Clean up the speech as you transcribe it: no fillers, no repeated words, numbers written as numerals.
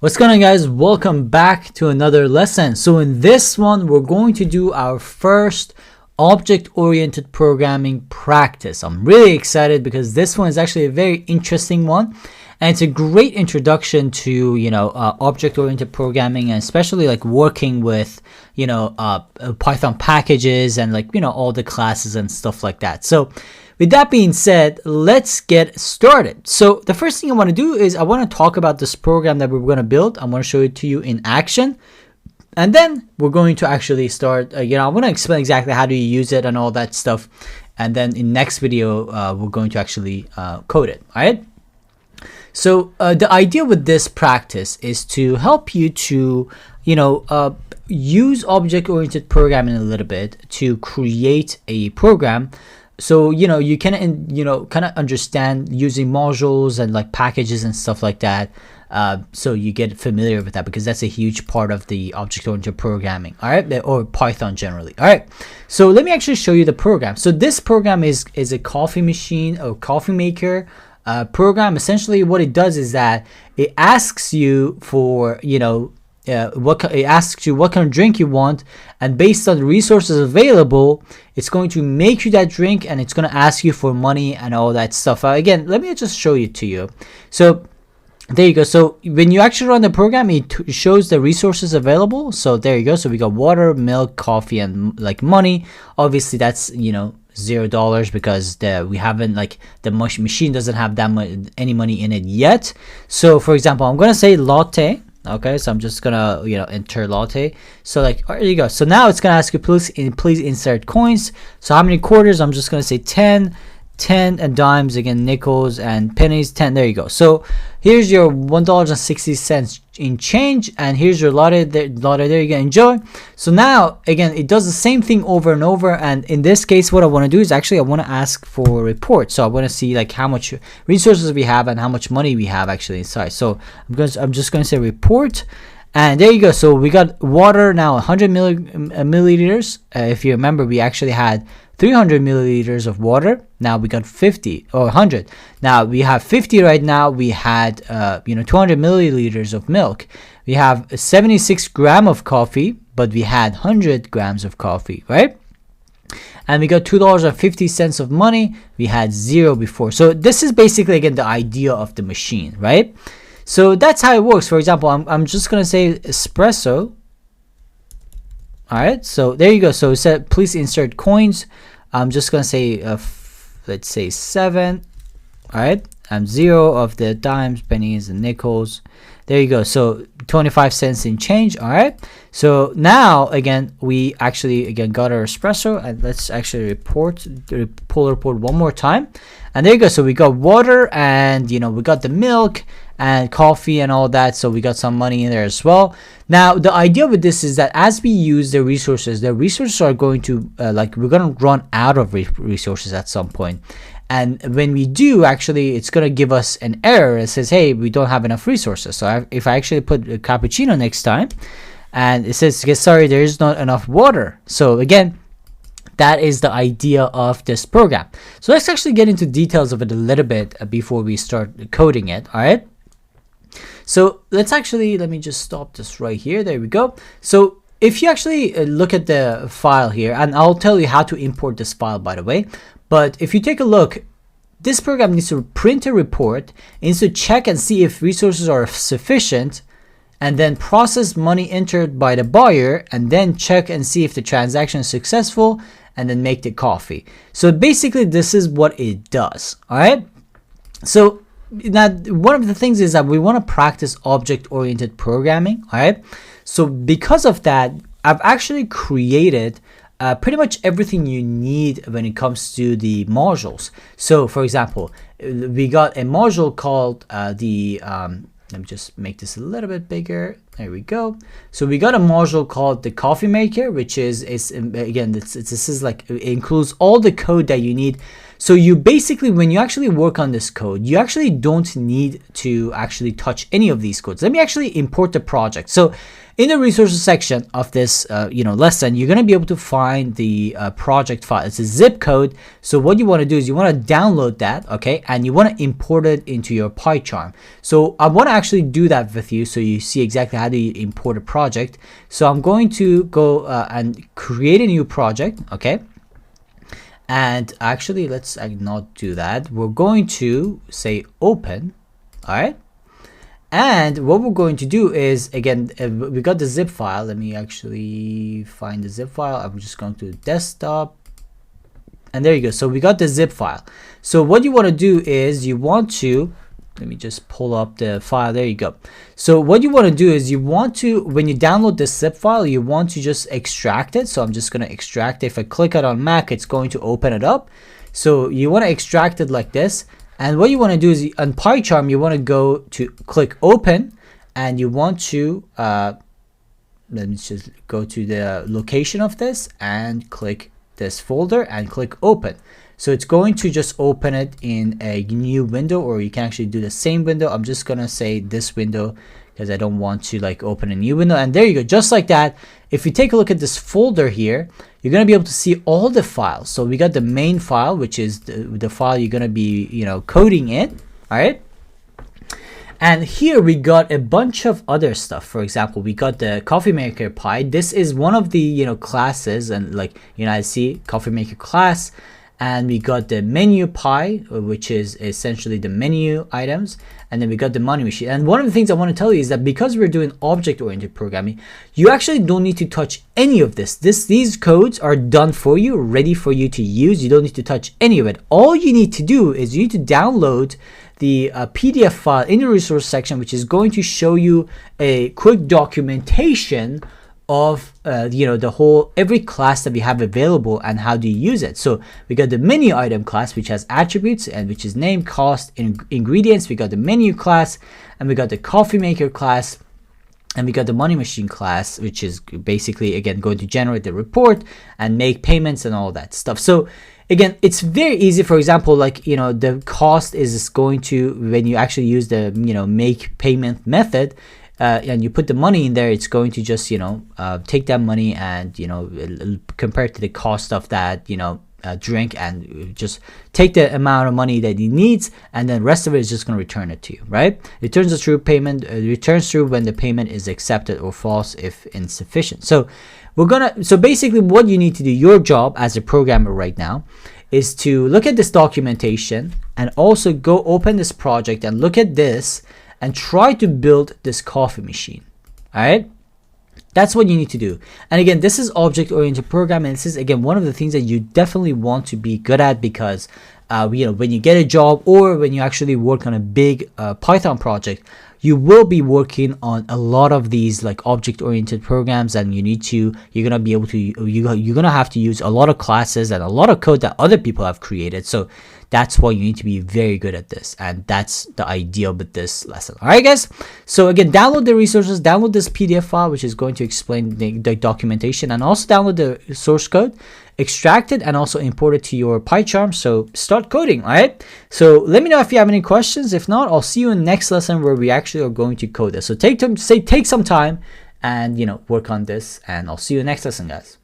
What's going on, guys? Welcome back to another lesson. So in this one, we're going to do our first object-oriented programming practice. I'm really excited because this one is actually a very interesting one, and it's a great introduction to object-oriented programming, and especially like working with Python packages and all the classes and stuff like that. So with that being said, let's get started. So the first thing I want to do is I want to talk about this program that we're going to build. I'm going to show it to you in action. And then we're going to actually start, I'm going to explain exactly how do you use it and all that stuff. And then in next video, we're going to actually code it. All right. So the idea with this practice is to help you to, use object-oriented programming a little bit to create a program. So, you can, kind of understand using modules and like packages and stuff like that. So you get familiar with that because that's a huge part of the object-oriented programming, all right, or Python generally. All right, so let me actually show you the program. So this program is a coffee machine or coffee maker program. Essentially, what it does is that it asks you for, it asks you what kind of drink you want, and based on the resources available, it's going to make you that drink, and it's going to ask you for money and all that stuff. Again, let me just show it to you. So there you go. So when you actually run the program, it shows the resources available. So there you go. So we got water, milk, coffee, and like money. Obviously that's $0 because we haven't the machine doesn't have that much any money in it yet. So for example, I'm gonna say latte. Okay, so I'm just gonna enter latte. So there you go. So now it's gonna ask you please insert coins. So how many quarters? I'm just gonna say 10 and dimes, again nickels and pennies, 10. There you go. So here's your $1.60 in change, and here's your latte there you go. Enjoy. So now again it does the same thing over and over, and in this case what I want to do is actually I want to ask for a report. So I want to see how much resources we have and how much money we have actually inside. So I'm just going to say report, and there you go. So we got water now 100 milliliters. If you remember, we actually had 300 milliliters of water. Now we got 50 or 100. Now we have 50 right now. We had 200 milliliters of milk. We have 76 grams of coffee, but we had 100 grams of coffee, right? And we got $2.50 of money. We had 0 before. So this is basically again the idea of the machine, right? So that's how it works. For example, I'm just gonna say espresso. All right, so there you go. So it said please insert coins. I'm just gonna say let's say 7. All right, I'm 0 of the dimes, pennies, and nickels. There you go. So 25 cents in change. All right, so now again we actually got our espresso, and let's actually pull report one more time. And there you go. So we got water, and we got the milk and coffee and all that. So we got some money in there as well. Now the idea with this is that as we use the resources are going to we're going to run out of resources at some point. And when we do, actually, it's going to give us an error. It says, hey, we don't have enough resources. So if I actually put a cappuccino next time, and it says, sorry, there is not enough water. So again, that is the idea of this program. So let's actually get into details of it a little bit before we start coding it. All right. So let me just stop this right here. There we go. So if you actually look at the file here, and I'll tell you how to import this file, by the way. But if you take a look, this program needs to print a report, it needs to check and see if resources are sufficient, and then process money entered by the buyer, and then check and see if the transaction is successful, and then make the coffee. So basically this is what it does. All right. So now one of the things is that we want to practice object-oriented programming. All right. So because of that, I've actually created pretty much everything you need when it comes to the modules. So for example, we got a module called let me just make this a little bit bigger. There we go. So we got a module called the coffee maker, which is again, this is it includes all the code that you need So you basically, when you actually work on this code, you actually don't need to actually touch any of these codes. Let me actually import the project. So in the resources section of this lesson, you're going to be able to find the project file. It's a zip code. So what you want to do is you want to download that, okay, and you want to import it into your PyCharm. So I want to actually do that with you so you see exactly how do you import a project. So I'm going to go and create a new project, okay. And actually, let's not do that. We're going to say open, all right. And what we're going to do is, again, we got the zip file. Let me actually find the zip file. I'm just going to desktop. And there you go. So we got the zip file. So what you want to do is you want to, let me just pull up the file. There you go. So what you want to do is you want to, when you download the zip file, you want to just extract it. So I'm just going to extract it. If I click it on Mac, it's going to open it up. So you want to extract it like this. And what you want to do is on PyCharm, you want to go to click open, and you want to, let me just go to the location of this and click this folder and click open. So it's going to just open it in a new window, or you can actually do the same window. I'm just going to say this window because I don't want to like open a new window. And there you go, just like that. If you take a look at this folder here, you're going to be able to see all the files. So we got the main file, which is the file you're going to be, coding in. All right. And here we got a bunch of other stuff. For example, we got the coffee maker pie. This is one of the, classes, and like, I see coffee maker class. And we got the menu pie, which is essentially the menu items. And then we got the money machine. And one of the things I want to tell you is that because we're doing object-oriented programming, you actually don't need to touch any of this. These codes are done for you, ready for you to use. You don't need to touch any of it. All you need to do is you need to download the PDF file in the resource section, which is going to show you a quick documentation of the whole every class that we have available and how do you use it. So we got the menu item class, which has attributes and which is name, cost, and ingredients. We got the menu class, and we got the coffee maker class, and we got the money machine class, which is basically, again, going to generate the report and make payments and all that stuff. So again, it's very easy. For example, like, the cost is going to, when you actually use the, make payment method, and you put the money in there, it's going to just, take that money and, compare it to the cost of that, drink, and just take the amount of money that he needs, and then the rest of it is just going to return it to you, right? Returns a true payment, returns true when the payment is accepted, or false if insufficient. So so basically what you need to do, your job as a programmer right now, is to look at this documentation and also go open this project and look at this and try to build this coffee machine. All right, that's what you need to do. And again, this is object-oriented programming. This is, again, one of the things that you definitely want to be good at, because when you get a job or when you actually work on a big Python project, you will be working on a lot of these like object-oriented programs, and you're gonna be able to you're gonna have to use a lot of classes and a lot of code that other people have created. So that's why you need to be very good at this, and that's the idea with this lesson. All right, guys. So again, download the resources, download this PDF file, which is going to explain the documentation, and also download the source code, extract it, and also import it to your PyCharm. So start coding. All right. So let me know if you have any questions. If not, I'll see you in the next lesson where we actually are going to code this. So take some time and work on this, and I'll see you in the next lesson, guys.